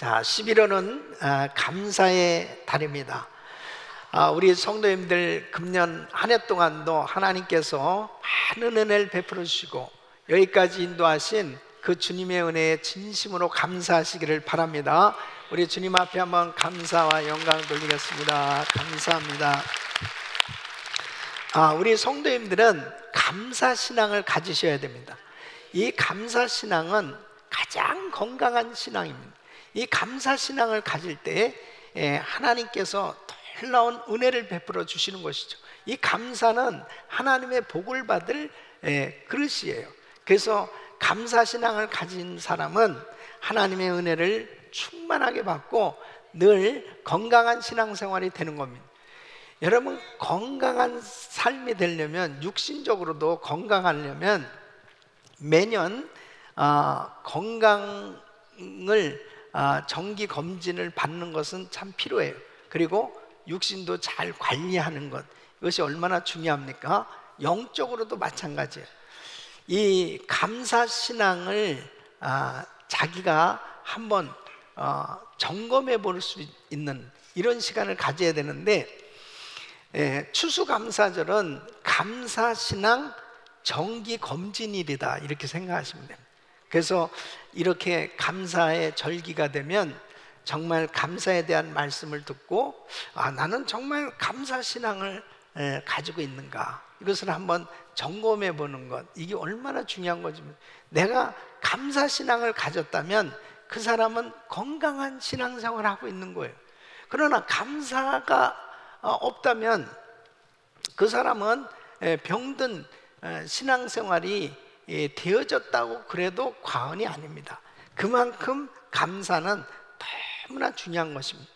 자, 11월은 감사의 달입니다. 우리 성도님들 금년 한 해 동안도 하나님께서 많은 은혜를 베풀어 주시고 여기까지 인도하신 그 주님의 은혜에 진심으로 감사하시기를 바랍니다. 우리 주님 앞에 한번 감사와 영광을 돌리겠습니다. 감사합니다. 우리 성도님들은 감사신앙을 가지셔야 됩니다. 이 감사신앙은 가장 건강한 신앙입니다. 이 감사신앙을 가질 때 하나님께서 놀라운 은혜를 베풀어 주시는 것이죠. 이 감사는 하나님의 복을 받을 그릇이에요. 그래서 감사신앙을 가진 사람은 하나님의 은혜를 충만하게 받고 늘 건강한 신앙생활이 되는 겁니다. 여러분, 건강한 삶이 되려면, 육신적으로도 건강하려면 매년 건강을 정기 검진을 받는 것은 참 필요해요. 그리고 육신도 잘 관리하는 것, 이것이 얼마나 중요합니까? 영적으로도 마찬가지예요. 이 감사신앙을 자기가 한번 점검해 볼 수 있는 이런 시간을 가져야 되는데, 추수감사절은 감사신앙 정기검진일이다, 이렇게 생각하시면 됩니다. 그래서 이렇게 감사의 절기가 되면 정말 감사에 대한 말씀을 듣고 나는 정말 감사신앙을 가지고 있는가, 이것을 한번 점검해 보는 것, 이게 얼마나 중요한 거지. 내가 감사신앙을 가졌다면 그 사람은 건강한 신앙생활을 하고 있는 거예요. 그러나 감사가 없다면 그 사람은 병든 신앙생활이 되어졌다고 그래도 과언이 아닙니다. 그만큼 감사는 너무나 중요한 것입니다.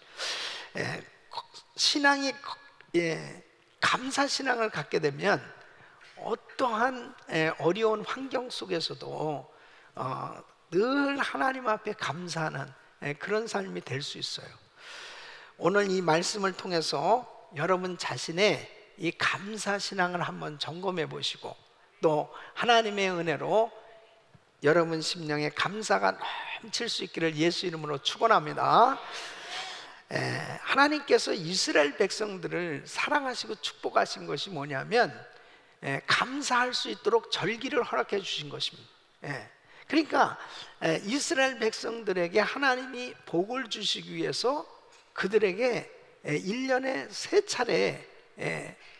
신앙이 감사신앙을 갖게 되면 어떠한 어려운 환경 속에서도 늘 하나님 앞에 감사하는 그런 삶이 될 수 있어요. 오늘 이 말씀을 통해서 여러분 자신의 이 감사신앙을 한번 점검해 보시고, 또 하나님의 은혜로 여러분 심령에 감사가 넘칠 수 있기를 예수 이름으로 축원합니다. 하나님께서 이스라엘 백성들을 사랑하시고 축복하신 것이 뭐냐면 감사할 수 있도록 절기를 허락해 주신 것입니다. 그러니까 이스라엘 백성들에게 하나님이 복을 주시기 위해서 그들에게 1년에 3차례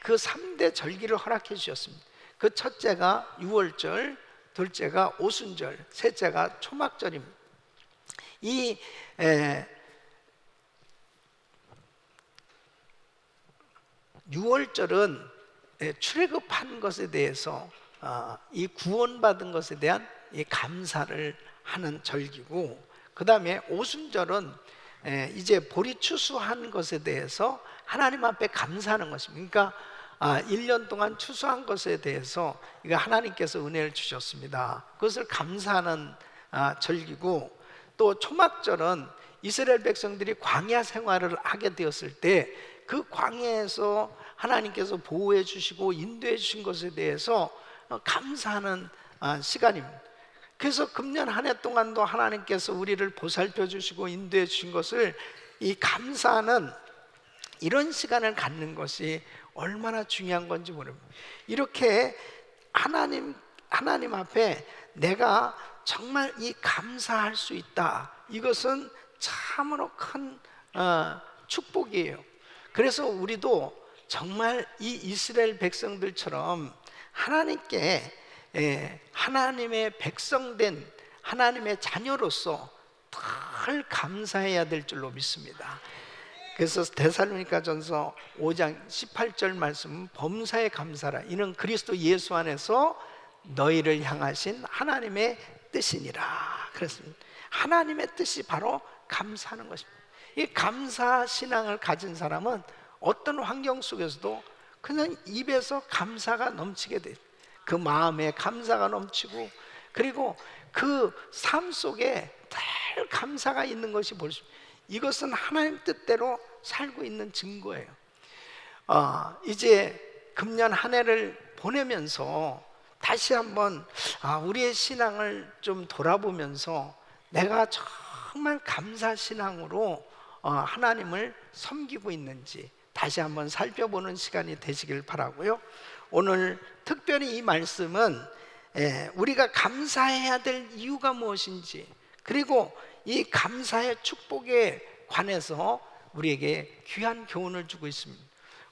그 3대 절기를 허락해 주셨습니다. 그 첫째가 유월절, 둘째가 오순절, 셋째가 초막절입니다. 이 유월절은 출애굽한 것에 대해서 이 구원받은 것에 대한 이 감사를 하는 절기고, 그 다음에 오순절은 이제 보리 추수한 것에 대해서 하나님 앞에 감사하는 것입니다. 그러니까 1년 동안 추수한 것에 대해서 이거 하나님께서 은혜를 주셨습니다. 그것을 감사하는 절기고, 또 초막절은 이스라엘 백성들이 광야 생활을 하게 되었을 때 그 광야에서 하나님께서 보호해 주시고 인도해 주신 것에 대해서 감사하는 시간입니다. 그래서 금년 한 해 동안도 하나님께서 우리를 보살펴 주시고 인도해 주신 것을, 이 감사하는 이런 시간을 갖는 것이 얼마나 중요한 건지 모릅니다. 이렇게 하나님 앞에 내가 정말 이 감사할 수 있다, 이것은 참으로 큰 축복이에요. 그래서 우리도 정말 이 이스라엘 백성들처럼 하나님께 하나님의 백성된 하나님의 자녀로서 늘 감사해야 될 줄로 믿습니다. 그래서 데살로니가전서 5장 18절 말씀은 범사에 감사라, 이는 그리스도 예수 안에서 너희를 향하신 하나님의 뜻이니라 그랬습니다. 하나님의 뜻이 바로 감사하는 것입니다. 이 감사 신앙을 가진 사람은 어떤 환경 속에서도 그냥 입에서 감사가 넘치게 돼요. 그 마음에 감사가 넘치고, 그리고 그 삶 속에 늘 감사가 있는 것이 볼 수 있습니다. 이것은 하나님 뜻대로 살고 있는 증거예요. 이제 금년 한 해를 보내면서 다시 한번 우리의 신앙을 좀 돌아보면서 내가 정말 감사신앙으로 하나님을 섬기고 있는지 다시 한번 살펴보는 시간이 되시길 바라고요. 오늘 특별히 이 말씀은 우리가 감사해야 될 이유가 무엇인지, 그리고 이 감사의 축복에 관해서 우리에게 귀한 교훈을 주고 있습니다.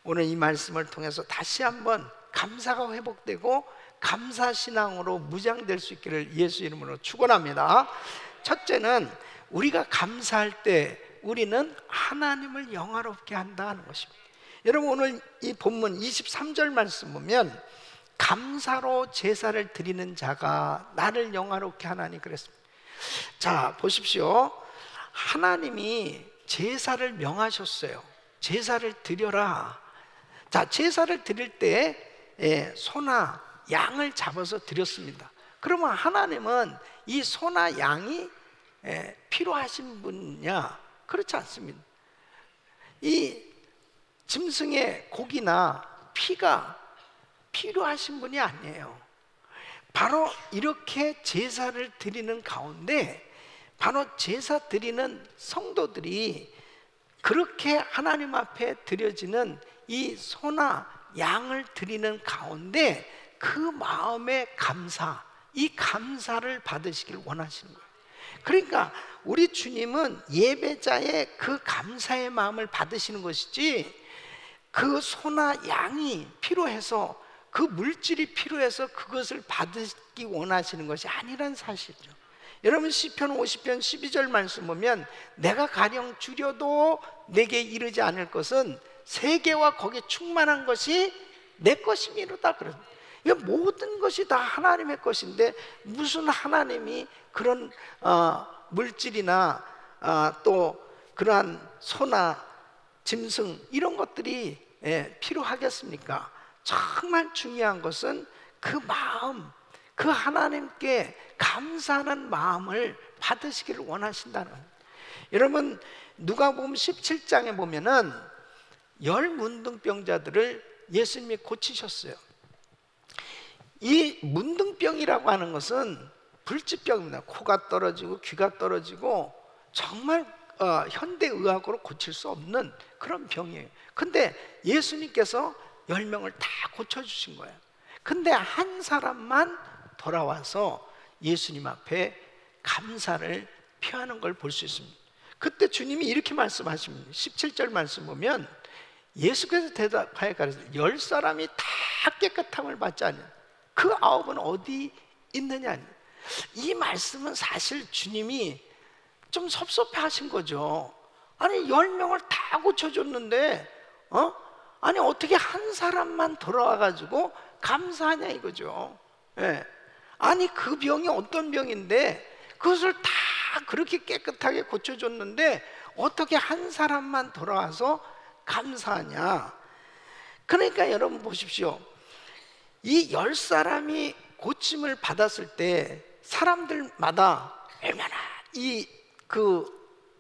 오늘 이 말씀을 통해서 다시 한번 감사가 회복되고 감사신앙으로 무장될 수 있기를 예수 이름으로 축원합니다. 첫째는 우리가 감사할 때 우리는 하나님을 영화롭게 한다는 것입니다. 여러분, 오늘 이 본문 23절 말씀 보면 감사로 제사를 드리는 자가 나를 영화롭게 하나니 그랬습니다. 자, 보십시오. 하나님이 제사를 명하셨어요. 제사를 드려라. 자, 제사를 드릴 때 소나 양을 잡아서 드렸습니다. 그러면 하나님은 이 소나 양이 필요하신 분이냐? 그렇지 않습니다. 이 짐승의 고기나 피가 필요하신 분이 아니에요. 바로 이렇게 제사를 드리는 가운데, 바로 제사 드리는 성도들이 그렇게 하나님 앞에 드려지는 이 소나 양을 드리는 가운데 그 마음의 감사, 이 감사를 받으시길 원하시는 거예요. 그러니까 우리 주님은 예배자의 그 감사의 마음을 받으시는 것이지, 그 소나 양이 필요해서, 그 물질이 필요해서 그것을 받기 원하시는 것이 아니란 사실이죠. 여러분, 시편 50편 12절 말씀 보면 내가 가령 주려도 내게 이르지 않을 것은 세계와 거기에 충만한 것이 내 것이미로다. 그럽니다. 이 모든 것이 다 하나님의 것인데 무슨 하나님이 그런 물질이나 또 그러한 소나 짐승 이런 것들이 필요하겠습니까? 정말 중요한 것은 그 마음, 그 하나님께 감사하는 마음을 받으시기를 원하신다는 거예요. 여러분, 누가복음 17장에 보면은 10 문둥병자들을 예수님이 고치셨어요. 이 문둥병이라고 하는 것은 불치병입니다. 코가 떨어지고 귀가 떨어지고 정말 현대의학으로 고칠 수 없는 그런 병이에요. 근데 예수님께서 10명을 다 고쳐주신 거예요. 근데 한 사람만 돌아와서 예수님 앞에 감사를 표하는 걸 볼 수 있습니다. 그때 주님이 이렇게 말씀하십니다. 17절 말씀 보면 예수께서 대답하여 가르치되 10사람이 다 깨끗함을 받지 않냐, 그 9은 어디 있느냐. 이 말씀은 사실 주님이 좀 섭섭해 하신 거죠. 아니 10명을 다 고쳐줬는데 아니 어떻게 한 사람만 돌아와 가지고 감사하냐 이거죠. 아니 그 병이 어떤 병인데 그것을 다 그렇게 깨끗하게 고쳐줬는데 어떻게 한 사람만 돌아와서 감사하냐. 그러니까 여러분 보십시오. 이 10사람이 고침을 받았을 때 사람들마다 얼마나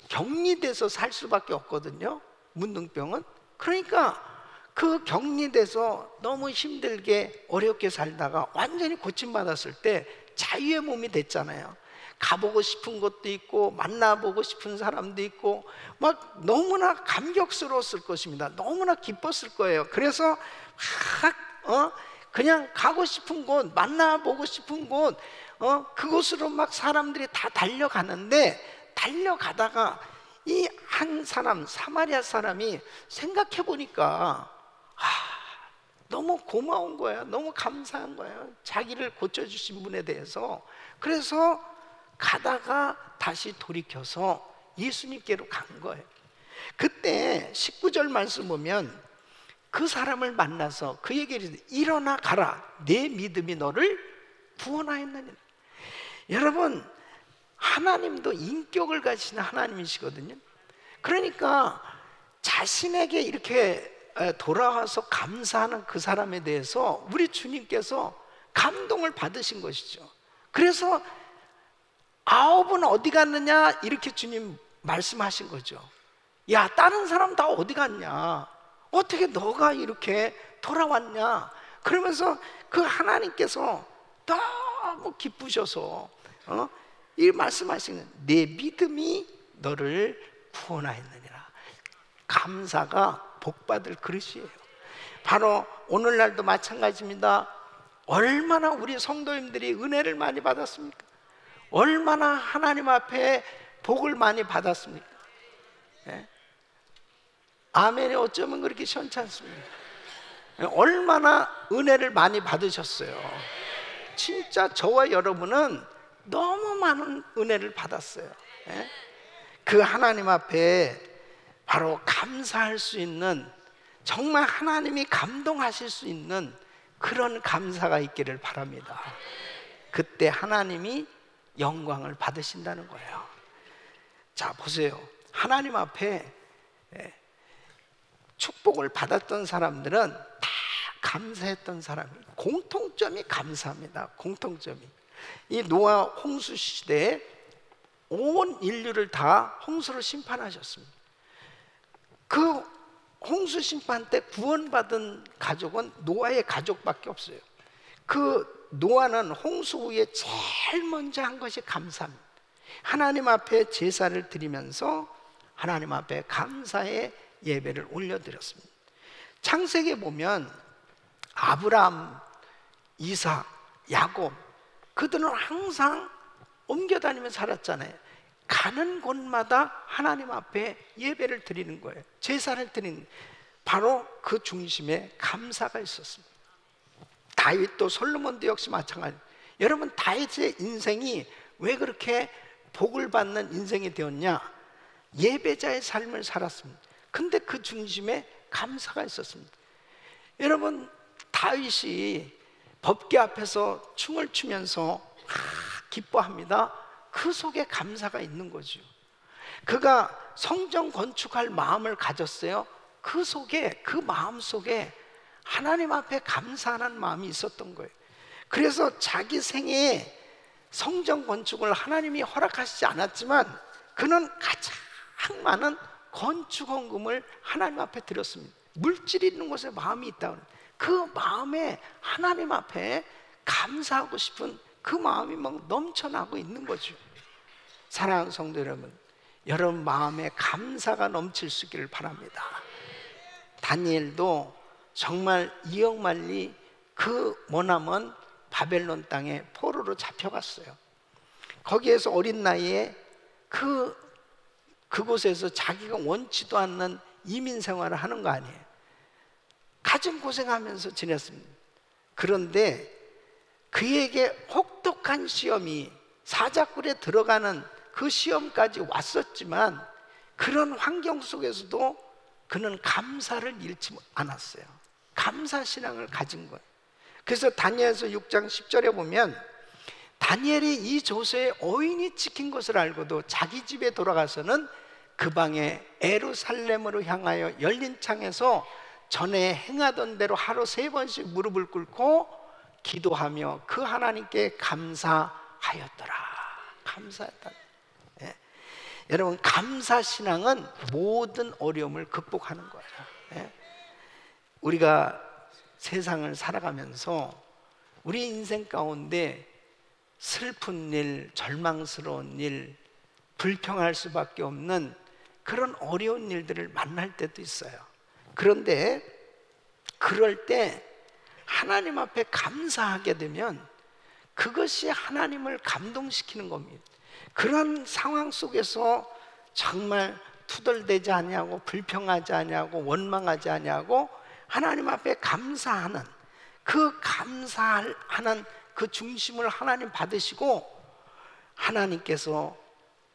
격리돼서 살 수밖에 없거든요, 문둥병은. 그러니까 그 격리돼서 너무 힘들게 어렵게 살다가 완전히 고침받았을 때 자유의 몸이 됐잖아요. 가보고 싶은 것도 있고 만나보고 싶은 사람도 있고 막 너무나 감격스러웠을 것입니다. 너무나 기뻤을 거예요. 그래서 그냥 가고 싶은 곳, 만나보고 싶은 곳 그곳으로 막 사람들이 다 달려가는데, 달려가다가 이 한 사람, 사마리아 사람이 생각해 보니까 너무 고마운 거예요. 너무 감사한 거예요, 자기를 고쳐주신 분에 대해서. 그래서 가다가 다시 돌이켜서 예수님께로 간 거예요. 그때 19절 말씀 보면 그 사람을 만나서 그에게 이르되 일어나 가라, 내 믿음이 너를 구원하였느니라. 여러분, 하나님도 인격을 가진 하나님이시거든요. 그러니까 자신에게 이렇게 돌아와서 감사하는 그 사람에 대해서 우리 주님께서 감동을 받으신 것이죠. 그래서 9은 어디 갔느냐 이렇게 주님 말씀하신 거죠. 야, 다른 사람 다 어디 갔냐, 어떻게 너가 이렇게 돌아왔냐. 그러면서 그 하나님께서 너무 기쁘셔서 이 말씀하시는 내 믿음이 너를 구원하였느니라. 감사가 복받을 그릇이에요. 바로 오늘날도 마찬가지입니다. 얼마나 우리 성도님들이 은혜를 많이 받았습니까? 얼마나 하나님 앞에 복을 많이 받았습니까? 예? 아멘이 어쩌면 그렇게 시원찮습니까? 얼마나 은혜를 많이 받으셨어요. 진짜 저와 여러분은 너무 많은 은혜를 받았어요. 예? 그 하나님 앞에 바로 감사할 수 있는, 정말 하나님이 감동하실 수 있는 그런 감사가 있기를 바랍니다. 그때 하나님이 영광을 받으신다는 거예요. 자, 보세요. 하나님 앞에 축복을 받았던 사람들은 다 감사했던 사람이에요. 공통점이 감사합니다. 공통점이. 이 노아 홍수 시대에 온 인류를 다 홍수로 심판하셨습니다. 그 홍수 심판 때 구원받은 가족은 노아의 가족밖에 없어요. 그 노아는 홍수 후에 제일 먼저 한 것이 감사합니다. 하나님 앞에 제사를 드리면서 하나님 앞에 감사의 예배를 올려드렸습니다. 창세기에 보면 아브라함, 이삭, 야곱, 그들은 항상 옮겨다니며 살았잖아요. 가는 곳마다 하나님 앞에 예배를 드리는 거예요. 제사를 드리는, 바로 그 중심에 감사가 있었습니다. 다윗도 솔로몬도 역시 마찬가지. 여러분, 다윗의 인생이 왜 그렇게 복을 받는 인생이 되었냐? 예배자의 삶을 살았습니다. 근데 그 중심에 감사가 있었습니다. 여러분, 다윗이 법궤 앞에서 춤을 추면서 기뻐합니다. 그 속에 감사가 있는 거죠. 그가 성전 건축할 마음을 가졌어요. 그 속에, 그 마음 속에 하나님 앞에 감사하는 마음이 있었던 거예요. 그래서 자기 생애에 성전 건축을 하나님이 허락하시지 않았지만 그는 가장 많은 건축 헌금을 하나님 앞에 드렸습니다. 물질이 있는 곳에 마음이 있다. 그 마음에 하나님 앞에 감사하고 싶은 그 마음이 막 넘쳐나고 있는 거죠. 사랑하는 성도 여러분, 여러분 마음에 감사가 넘칠 수 있기를 바랍니다. 다니엘도 정말 이역만리 그 머나먼 바벨론 땅에 포로로 잡혀갔어요. 거기에서 어린 나이에 그곳에서 자기가 원치도 않는 이민 생활을 하는 거 아니에요. 가진 고생하면서 지냈습니다. 그런데 그에게 혹독한 시험이, 사자굴에 들어가는 그 시험까지 왔었지만 그런 환경 속에서도 그는 감사를 잃지 않았어요. 감사신앙을 가진 거예요. 그래서 다니엘서 6장 10절에 보면 다니엘이 이 조서에 어인이 찍힌 것을 알고도 자기 집에 돌아가서는 그 방에 예루살렘으로 향하여 열린 창에서 전에 행하던 대로 하루 3번씩 무릎을 꿇고 기도하며 그 하나님께 감사하였더라. 감사했다. 예. 여러분, 감사신앙은 모든 어려움을 극복하는 거예요. 예. 우리가 세상을 살아가면서 우리 인생 가운데 슬픈 일, 절망스러운 일, 불평할 수밖에 없는 그런 어려운 일들을 만날 때도 있어요. 그런데 그럴 때 하나님 앞에 감사하게 되면 그것이 하나님을 감동시키는 겁니다. 그런 상황 속에서 정말 투덜대지 아니하고 불평하지 아니하고 원망하지 아니하고 하나님 앞에 감사하는, 그 감사하는 그 중심을 하나님 받으시고 하나님께서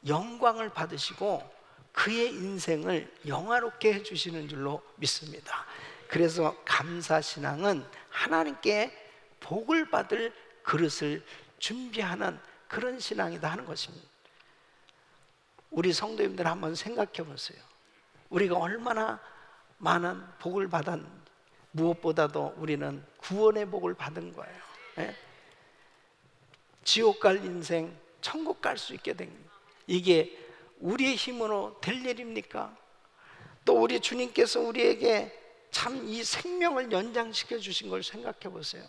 영광을 받으시고 그의 인생을 영화롭게 해주시는 줄로 믿습니다. 그래서 감사신앙은 하나님께 복을 받을 그릇을 준비하는 그런 신앙이다 하는 것입니다. 우리 성도님들 한번 생각해 보세요. 우리가 얼마나 많은 복을 받았는지. 무엇보다도 우리는 구원의 복을 받은 거예요. 예? 지옥 갈 인생 천국 갈 수 있게 된 거예요. 이게 우리의 힘으로 될 일입니까? 또 우리 주님께서 우리에게 참 이 생명을 연장시켜 주신 걸 생각해 보세요.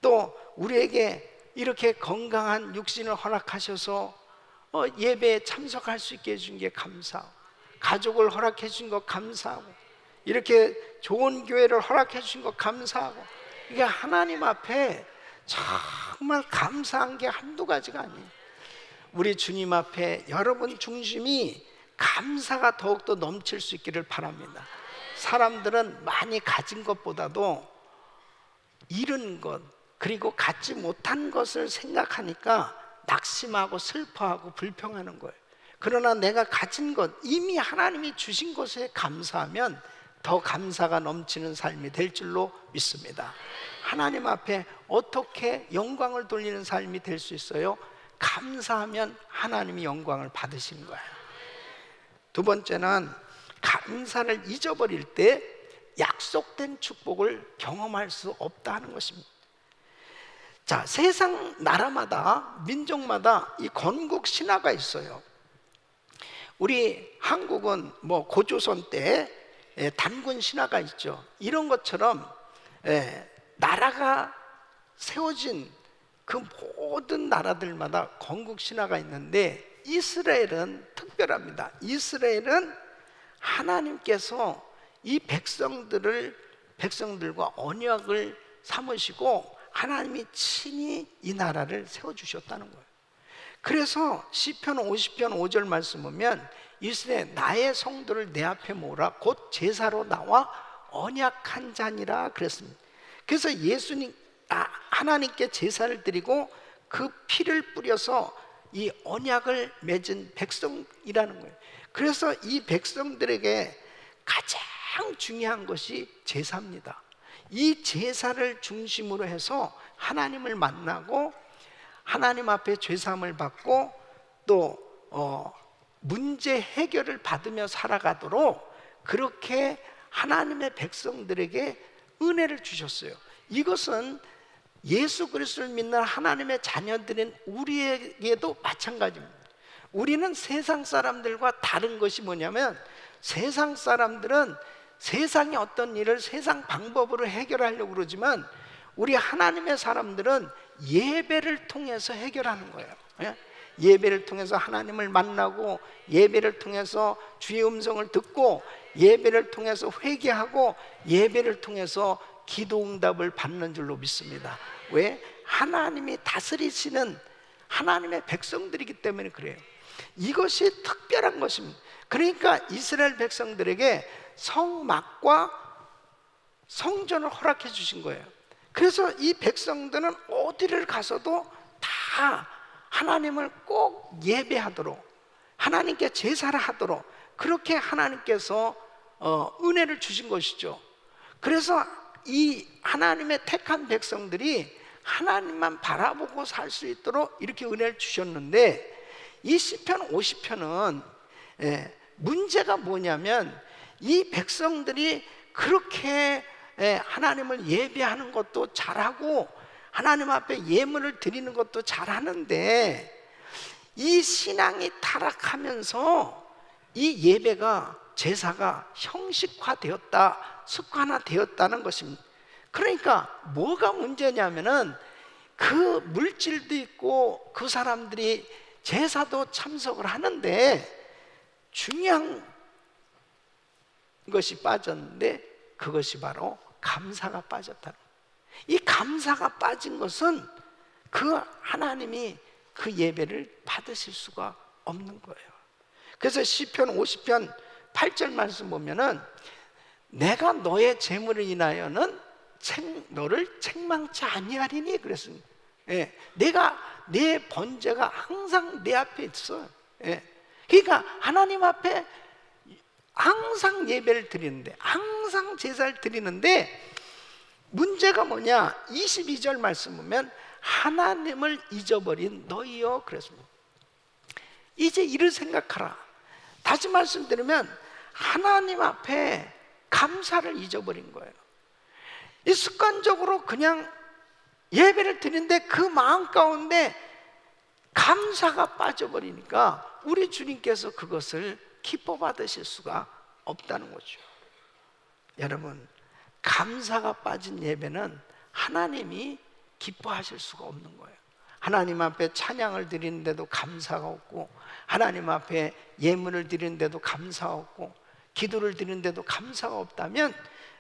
또 우리에게 이렇게 건강한 육신을 허락하셔서 예배에 참석할 수 있게 해준 게 감사하고, 가족을 허락해 준 거 감사하고, 이렇게 좋은 교회를 허락해 준 거 감사하고, 이게 하나님 앞에 정말 감사한 게 한두 가지가 아니에요. 우리 주님 앞에 여러분 중심이 감사가 더욱더 넘칠 수 있기를 바랍니다. 사람들은 많이 가진 것보다도 잃은 것, 그리고 갖지 못한 것을 생각하니까 낙심하고 슬퍼하고 불평하는 거예요. 그러나 내가 가진 것, 이미 하나님이 주신 것에 감사하면 더 감사가 넘치는 삶이 될 줄로 믿습니다. 하나님 앞에 어떻게 영광을 돌리는 삶이 될 수 있어요? 감사하면 하나님이 영광을 받으시는 거예요. 두 번째는 감사를 잊어버릴 때 약속된 축복을 경험할 수 없다는 것입니다. 자, 세상 나라마다, 민족마다 이 건국 신화가 있어요. 우리 한국은 뭐 고조선 때 단군 신화가 있죠. 이런 것처럼 나라가 세워진 그 모든 나라들마다 건국 신화가 있는데, 이스라엘은 특별합니다. 이스라엘은 하나님께서 이 백성들과 언약을 삼으시고 하나님이 친히 이 나라를 세워주셨다는 거예요. 그래서 시편 50편 5절 말씀 보면, 이스라엘 나의 성도를 내 앞에 모으라, 곧 제사로 나와 언약한 자니라 그랬습니다. 그래서 하나님께 제사를 드리고 그 피를 뿌려서 이 언약을 맺은 백성이라는 거예요. 그래서 이 백성들에게 가장 중요한 것이 제사입니다. 이 제사를 중심으로 해서 하나님을 만나고 하나님 앞에 죄사함을 받고 또 문제 해결을 받으며 살아가도록 그렇게 하나님의 백성들에게 은혜를 주셨어요. 이것은 예수 그리스도를 믿는 하나님의 자녀들인 우리에게도 마찬가지입니다. 우리는 세상 사람들과 다른 것이 뭐냐면, 세상 사람들은 세상의 어떤 일을 세상 방법으로 해결하려고 그러지만, 우리 하나님의 사람들은 예배를 통해서 해결하는 거예요. 예배를 통해서 하나님을 만나고, 예배를 통해서 주의 음성을 듣고, 예배를 통해서 회개하고, 예배를 통해서 기도 응답을 받는 줄로 믿습니다. 왜? 하나님이 다스리시는 하나님의 백성들이기 때문에 그래요. 이것이 특별한 것입니다. 그러니까 이스라엘 백성들에게 성막과 성전을 허락해 주신 거예요. 그래서 이 백성들은 어디를 가서도 다 하나님을 꼭 예배하도록, 하나님께 제사를 하도록 그렇게 하나님께서 은혜를 주신 것이죠. 그래서 이 하나님의 택한 백성들이 하나님만 바라보고 살 수 있도록 이렇게 은혜를 주셨는데, 이 시편 50편은 문제가 뭐냐면, 이 백성들이 그렇게 하나님을 예배하는 것도 잘하고 하나님 앞에 예물을 드리는 것도 잘하는데, 이 신앙이 타락하면서 이 예배가, 제사가 형식화되었다, 습관화되었다는 것입니다. 그러니까 뭐가 문제냐면은, 그 물질도 있고 그 사람들이 제사도 참석을 하는데 중요한 것이 빠졌는데, 그것이 바로 감사가 빠졌다는 거예요. 이 감사가 빠진 것은 그 하나님이 그 예배를 받으실 수가 없는 거예요. 그래서 시편 50편 8절 말씀 보면은, 내가 너의 재물을 인하여는 너를 책망치 아니하리니 그랬습니다. 내가 내 번제가 항상 내 앞에 있어. 그러니까 하나님 앞에 항상 예배를 드리는데, 항상 제사를 드리는데, 문제가 뭐냐? 22절 말씀 보면, 하나님을 잊어버린 너희여 그랬습니다. 이제 이를 생각하라. 다시 말씀드리면, 하나님 앞에 감사를 잊어버린 거예요. 이 습관적으로 그냥 예배를 드리는데 그 마음 가운데 감사가 빠져버리니까 우리 주님께서 그것을 기뻐 받으실 수가 없다는 거죠. 여러분, 감사가 빠진 예배는 하나님이 기뻐하실 수가 없는 거예요. 하나님 앞에 찬양을 드리는데도 감사가 없고, 하나님 앞에 예물을 드리는데도 감사가 없고, 기도를 드리는데도 감사가 없다면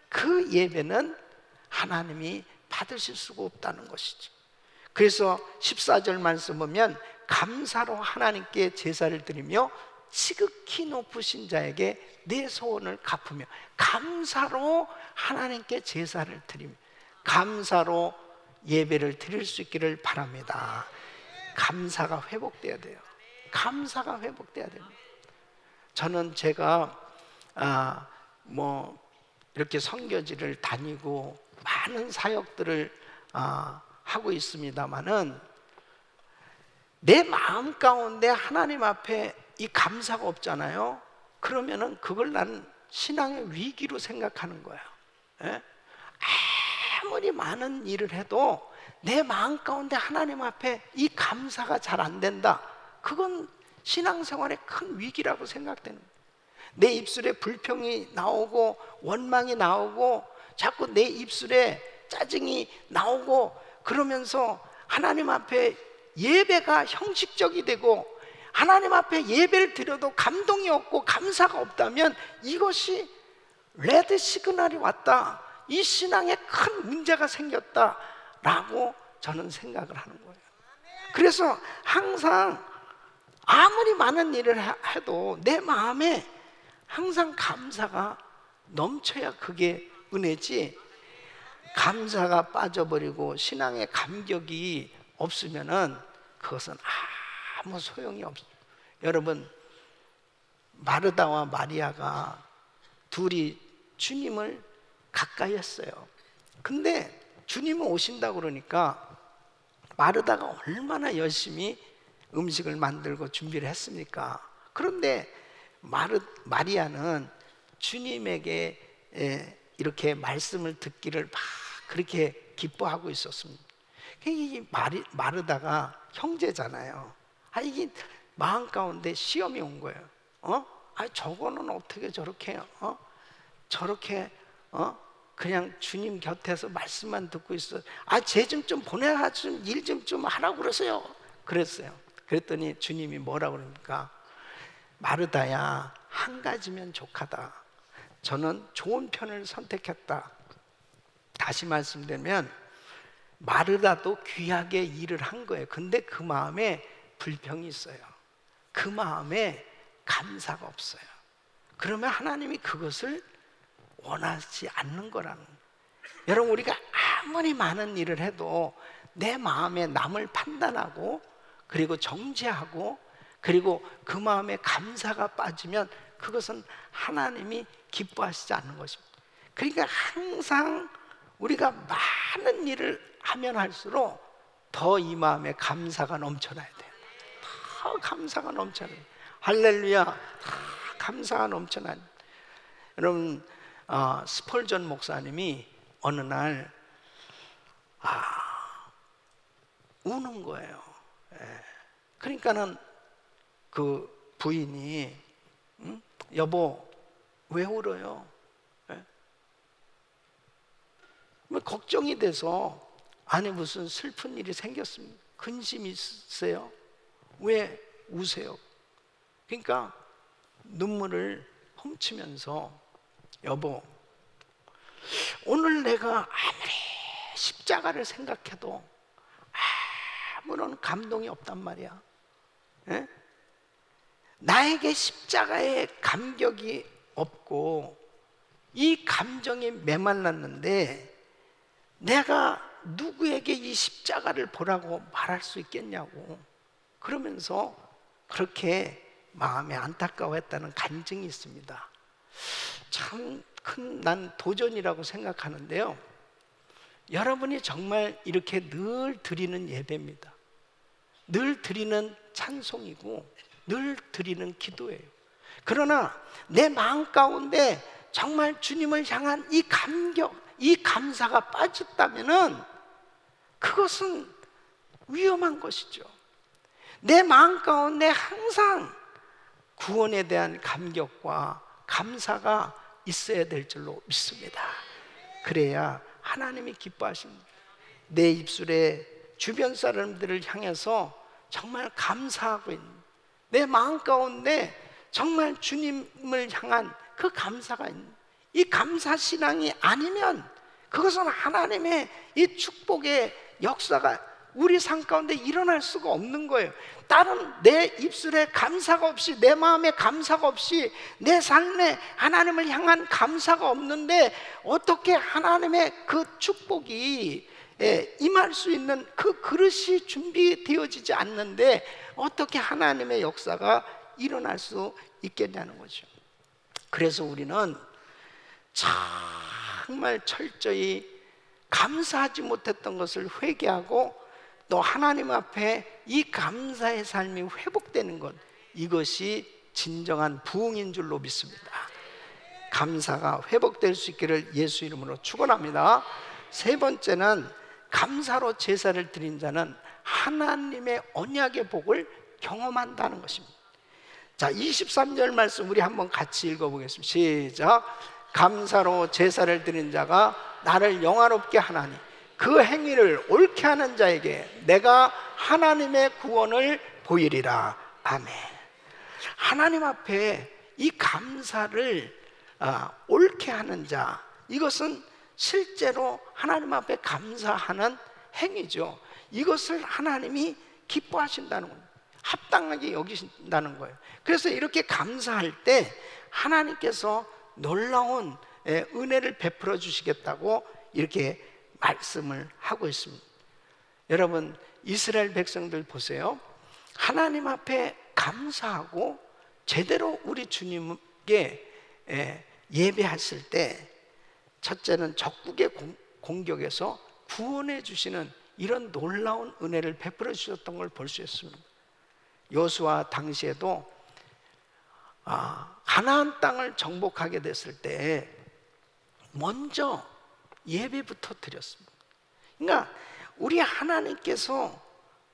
그 예배는 하나님이 받으실 수가 없다는 것이죠. 그래서 14절 말씀 보면 감사로 하나님께 제사를 드리며 지극히 높으신 자에게 내 소원을 갚으며, 감사로 하나님께 제사를 드리며 감사로 예배를 드릴 수 있기를 바랍니다. 감사가 회복돼야 돼요. 감사가 회복돼야 됩니다. 저는 제가 이렇게 선교지를 다니고 많은 사역들을 하고 있습니다마는 내 마음 가운데 하나님 앞에 이 감사가 없잖아요. 그러면은 그걸 나는 신앙의 위기로 생각하는 거야. 예? 아무리 많은 일을 해도 내 마음 가운데 하나님 앞에 이 감사가 잘 안 된다. 그건 신앙생활의 큰 위기라고 생각되는 거예요. 내 입술에 불평이 나오고 원망이 나오고 자꾸 내 입술에 짜증이 나오고 그러면서 하나님 앞에 예배가 형식적이 되고 하나님 앞에 예배를 드려도 감동이 없고 감사가 없다면 이것이 레드 시그널이 왔다, 이 신앙에 큰 문제가 생겼다라고 저는 생각을 하는 거예요. 그래서 항상 아무리 많은 일을 해도 내 마음에 항상 감사가 넘쳐야 그게 은혜지, 감사가 빠져버리고 신앙의 감격이 없으면은 그것은 아무 소용이 없어요. 여러분, 마르다와 마리아가 둘이 주님을 가까이 했어요. 근데 주님은 오신다고 그러니까 마르다가 얼마나 열심히 음식을 만들고 준비를 했습니까? 그런데 마리아는 주님에게 이렇게 말씀을 듣기를 막 그렇게 기뻐하고 있었습니다. 이 마르다가 형제잖아요. 이게 마음 가운데 시험이 온 거예요. 저거는 어떻게 저렇게 저렇게 그냥 주님 곁에서 말씀만 듣고 있어. 쟤 좀 보내가지고 일 좀 하라고 그러세요. 그랬어요. 그랬더니 주님이 뭐라고 그럽니까? 마르다야, 한 가지면 족하다. 저는 좋은 편을 선택했다. 다시 말씀드리면 마르다도 귀하게 일을 한 거예요. 근데 그 마음에 불평이 있어요. 그 마음에 감사가 없어요. 그러면 하나님이 그것을 원하지 않는 거라는 거예요. 여러분, 우리가 아무리 많은 일을 해도 내 마음에 남을 판단하고 그리고 정죄하고 그리고 그 마음에 감사가 빠지면 그것은 하나님이 기뻐하시지 않는 것입니다. 그러니까 항상 우리가 많은 일을 하면 할수록 더 이 마음에 감사가 넘쳐나야 돼요. 더 감사가 넘쳐나요. 할렐루야. 더 감사가 넘쳐나요. 여러분, 스펄전 목사님이 어느 날 우는 거예요. 그러니까는 그 부인이 여보 왜 울어요? 걱정이 돼서 안에 무슨 슬픈 일이 생겼습니까? 근심이 있으세요? 왜 우세요? 그러니까 눈물을 훔치면서 여보, 오늘 내가 아무리 십자가를 생각해도 아무런 감동이 없단 말이야. 에? 나에게 십자가의 감격이 없고 이 감정이 메말랐는데 내가 누구에게 이 십자가를 보라고 말할 수 있겠냐고 그러면서 그렇게 마음에 안타까워했다는 간증이 있습니다. 참 큰 난 도전이라고 생각하는데요, 여러분이 정말 이렇게 늘 드리는 예배입니다. 늘 드리는 찬송이고 늘 드리는 기도예요. 그러나 내 마음 가운데 정말 주님을 향한 이 감격, 이 감사가 빠졌다면은 그것은 위험한 것이죠. 내 마음 가운데 항상 구원에 대한 감격과 감사가 있어야 될 줄로 믿습니다. 그래야 하나님이 기뻐하십니다. 내 입술에 주변 사람들을 향해서 정말 감사하고 있는, 내 마음 가운데 정말 주님을 향한 그 감사가 있는, 이 감사 신앙이 아니면 그것은 하나님의 이 축복의 역사가 우리 삶 가운데 일어날 수가 없는 거예요. 다른 내 입술에 감사가 없이, 내 마음에 감사가 없이, 내 삶에 하나님을 향한 감사가 없는데 어떻게 하나님의 그 축복이 임할 수 있는 그 그릇이 준비되어지지 않는데 어떻게 하나님의 역사가 일어날 수 있겠냐는 거죠. 그래서 우리는 정말 철저히 감사하지 못했던 것을 회개하고 또 하나님 앞에 이 감사의 삶이 회복되는 것, 이것이 진정한 부흥인 줄로 믿습니다. 감사가 회복될 수 있기를 예수 이름으로 축원합니다. 세 번째는 감사로 제사를 드린 자는 하나님의 언약의 복을 경험한다는 것입니다. 자, 23절 말씀 우리 한번 같이 읽어보겠습니다. 시작. 감사로 제사를 드린 자가 나를 영화롭게 하나니 그 행위를 옳게 하는 자에게 내가 하나님의 구원을 보이리라. 아멘. 하나님 앞에 이 감사를 옳게 하는 자, 이것은 실제로 하나님 앞에 감사하는 행위죠. 이것을 하나님이 기뻐하신다는 거예요. 합당하게 여기신다는 거예요. 그래서 이렇게 감사할 때 하나님께서 놀라운 은혜를 베풀어 주시겠다고 이렇게 말씀을 하고 있습니다. 여러분, 이스라엘 백성들 보세요. 하나님 앞에 감사하고 제대로 우리 주님께 예배했을 때 첫째는 적국의 공격에서 구원해 주시는 이런 놀라운 은혜를 베풀어 주셨던 걸 볼 수 있습니다. 여호수아 당시에도 가나안 땅을 정복하게 됐을 때 먼저 예배부터 드렸습니다. 그러니까 우리 하나님께서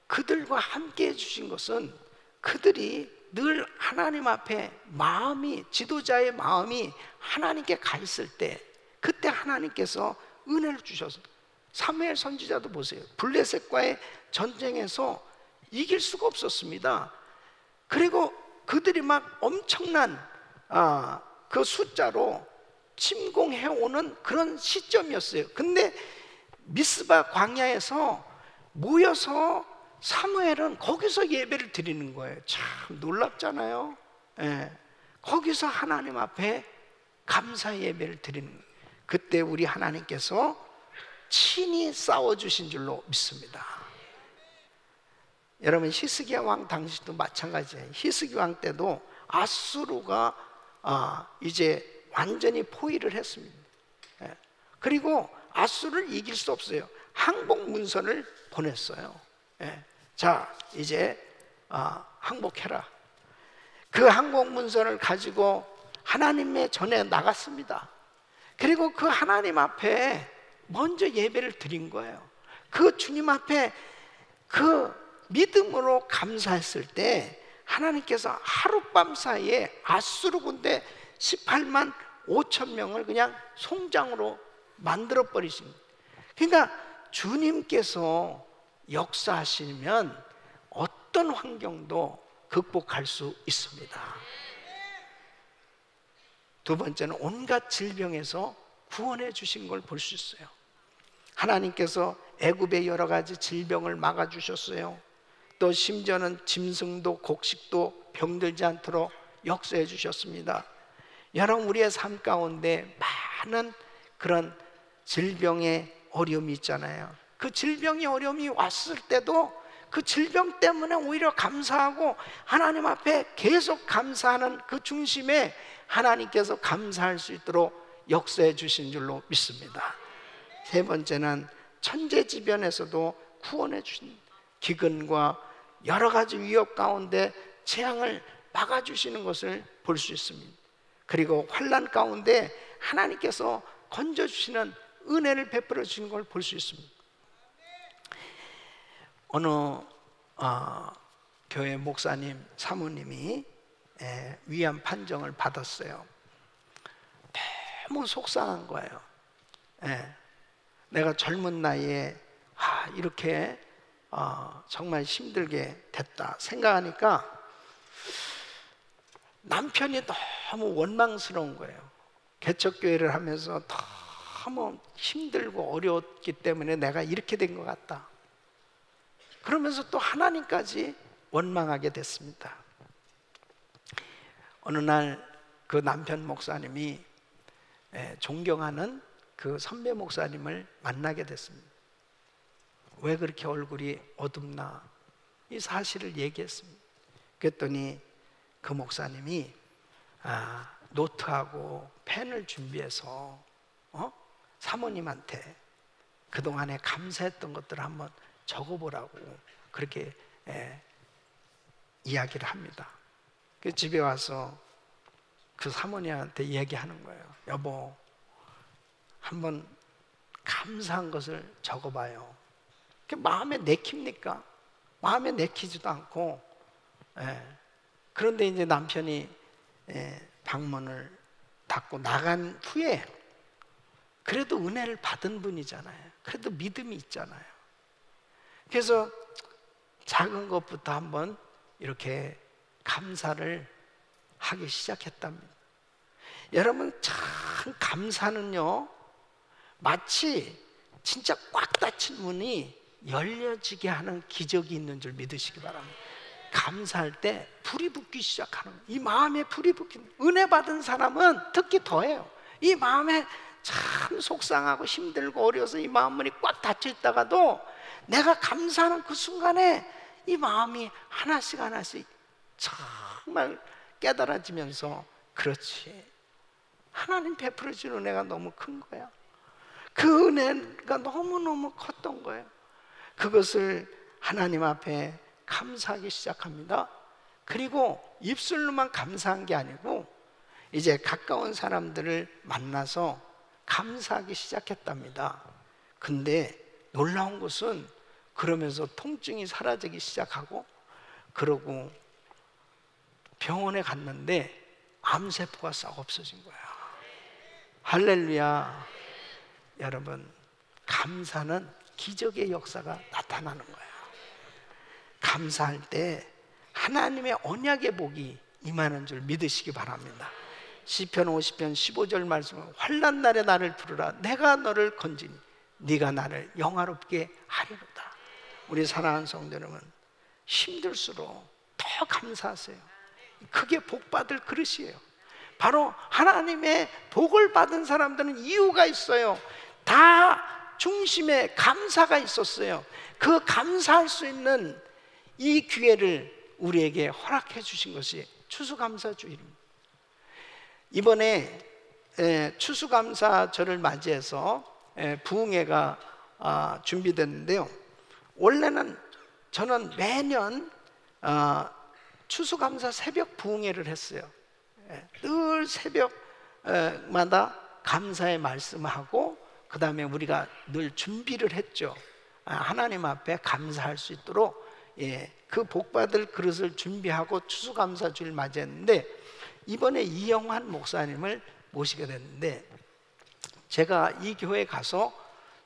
그들과 함께 해주신 것은 그들이 늘 하나님 앞에 마음이, 지도자의 마음이 하나님께 가 있을 때 그때 하나님께서 은혜를 주셔서, 사무엘 선지자도 보세요. 블레셋과의 전쟁에서 이길 수가 없었습니다. 그리고 그들이 막 엄청난 그 숫자로 침공해오는 그런 시점이었어요. 근데 미스바 광야에서 모여서 사무엘은 거기서 예배를 드리는 거예요. 참 놀랍잖아요. 거기서 하나님 앞에 감사 예배를 드리는 거예요. 그때 우리 하나님께서 친히 싸워주신 줄로 믿습니다. 여러분, 히스기야 왕 당시도 마찬가지예요. 히스기야 왕 때도 아수르가 이제 완전히 포위를 했습니다. 그리고 아수르를 이길 수 없어요. 항복 문선을 보냈어요. 자, 이제 항복해라. 그 항복 문선을 가지고 하나님의 전에 나갔습니다. 그리고 그 하나님 앞에 먼저 예배를 드린 거예요. 그 주님 앞에 그 믿음으로 감사했을 때 하나님께서 하룻밤 사이에 아수르 군대 18만 5천 명을 그냥 송장으로 만들어 버리신. 그러니까 주님께서 역사하시면 어떤 환경도 극복할 수 있습니다. 두 번째는 온갖 질병에서 구원해 주신 걸 볼 수 있어요. 하나님께서 애굽의 여러 가지 질병을 막아 주셨어요. 또 심지어는 짐승도 곡식도 병들지 않도록 역사해 주셨습니다. 여러분, 우리의 삶 가운데 많은 그런 질병의 어려움이 있잖아요. 그 질병의 어려움이 왔을 때도 그 질병 때문에 오히려 감사하고 하나님 앞에 계속 감사하는 그 중심에 하나님께서 감사할 수 있도록 역사해 주신 줄로 믿습니다. 세 번째는 천재지변에서도 구원해 주신, 기근과 여러 가지 위협 가운데 재앙을 막아주시는 것을 볼 수 있습니다. 그리고 환난 가운데 하나님께서 건져주시는 은혜를 베풀어 주시는 걸 볼 수 있습니다. 어느 교회 목사님, 사모님이 위암 판정을 받았어요. 너무 속상한 거예요. 내가 젊은 나이에 이렇게 정말 힘들게 됐다 생각하니까 남편이 너무 원망스러운 거예요. 개척교회를 하면서 너무 힘들고 어려웠기 때문에 내가 이렇게 된 것 같다. 그러면서 또 하나님까지 원망하게 됐습니다. 어느 날 그 남편 목사님이 존경하는 그 선배 목사님을 만나게 됐습니다. 왜 그렇게 얼굴이 어둡나? 이 사실을 얘기했습니다. 그랬더니 그 목사님이 노트하고 펜을 준비해서 사모님한테 그동안에 감사했던 것들을 한번 적어보라고 그렇게 이야기를 합니다. 그 집에 와서 그 사모님한테 얘기하는 거예요. 여보, 한번 감사한 것을 적어봐요. 그게 마음에 내킵니까? 마음에 내키지도 않고. 그런데 이제 남편이 방문을 닫고 나간 후에 그래도 은혜를 받은 분이잖아요. 그래도 믿음이 있잖아요. 그래서 작은 것부터 한번 이렇게 감사를 하기 시작했답니다. 여러분, 참 감사는요, 마치 진짜 꽉 닫힌 문이 열려지게 하는 기적이 있는 줄 믿으시기 바랍니다. 감사할 때 불이 붙기 시작하는 거예요. 이 마음에 불이 붙긴. 은혜 받은 사람은 특히 더해요. 이 마음에 참 속상하고 힘들고 어려워서 이 마음문이 꽉 닫혀 있다가도 내가 감사하는 그 순간에 이 마음이 하나씩 하나씩 정말 깨달아지면서, 그렇지, 하나님 베풀어 주는 은혜가 너무 큰 거야. 그 은혜가 너무너무 컸던 거예요. 그것을 하나님 앞에 감사하기 시작합니다. 그리고 입술로만 감사한 게 아니고 이제 가까운 사람들을 만나서 감사하기 시작했답니다. 근데 놀라운 것은 그러면서 통증이 사라지기 시작하고, 그러고 병원에 갔는데 암세포가 싹 없어진 거야. 할렐루야. 여러분, 감사는 기적의 역사가 나타나는 거야. 감사할 때 하나님의 언약의 복이 임하는 줄 믿으시기 바랍니다. 시편 50편 15절 말씀은 환난 날에 나를 부르라. 내가 너를 건지니 네가 나를 영화롭게 하리로다. 우리 사랑하는 성도 여러분, 힘들수록 더 감사하세요. 그게 복 받을 그릇이에요. 바로 하나님의 복을 받은 사람들은 이유가 있어요. 다 중심에 감사가 있었어요. 그 감사할 수 있는 이 기회를 우리에게 허락해 주신 것이 추수감사주일입니다. 이번에 추수감사절을 맞이해서 부흥회가 준비됐는데요. 원래는 저는 매년 추수감사 새벽 부흥회를 했어요. 늘 새벽마다 감사의 말씀하고, 그 다음에 우리가 늘 준비를 했죠. 하나님 앞에 감사할 수 있도록 그 복받을 그릇을 준비하고 추수감사주일 맞이했는데, 이번에 이영환 목사님을 모시게 됐는데 제가 이 교회에 가서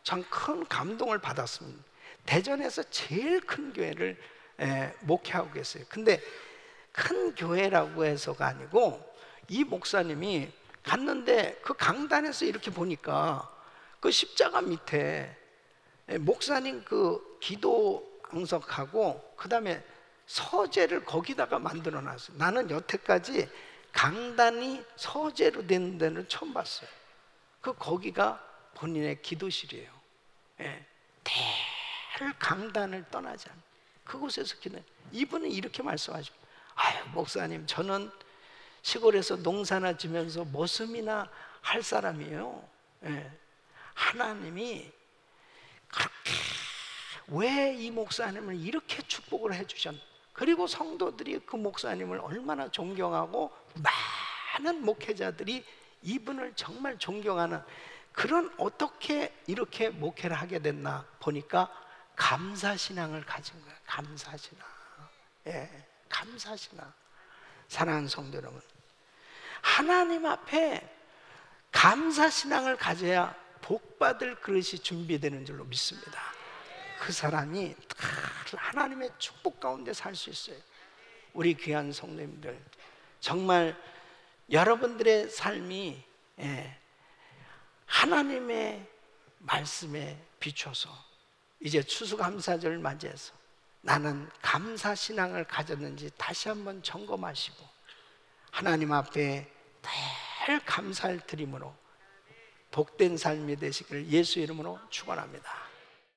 참 큰 감동을 받았습니다. 대전에서 제일 큰 교회를 목회하고 계세요. 근데 큰 교회라고 해서가 아니고, 이 목사님이 갔는데 그 강단에서 이렇게 보니까 그 십자가 밑에 목사님 그 기도 방석하고 그 다음에 서재를 거기다가 만들어 놨어요. 나는 여태까지 강단이 서재로 된 데는 처음 봤어요. 거기가 본인의 기도실이에요. 대를 강단을 떠나지 않고 그곳에서 기도해요. 이분은 이렇게 말씀하시고, 아유 목사님, 저는 시골에서 농사나 지면서 머슴이나 할 사람이에요. 하나님이 그렇게 왜 이 목사님을 이렇게 축복을 해주셨나, 그리고 성도들이 그 목사님을 얼마나 존경하고 많은 목회자들이 이분을 정말 존경하는, 그런 어떻게 이렇게 목회를 하게 됐나 보니까 감사신앙을 가진 거예요. 감사신앙. 감사신앙. 사랑하는 성도 여러분, 하나님 앞에 감사신앙을 가져야 복받을 그릇이 준비되는 줄로 믿습니다. 그 사람이 다 하나님의 축복 가운데 살 수 있어요. 우리 귀한 성도님들, 정말 여러분들의 삶이 하나님의 말씀에 비춰서 이제 추수감사절을 맞이해서 나는 감사신앙을 가졌는지 다시 한번 점검하시고 하나님 앞에 늘 감사를 드림으로 복된 삶이 되시기를 예수 이름으로 축원합니다.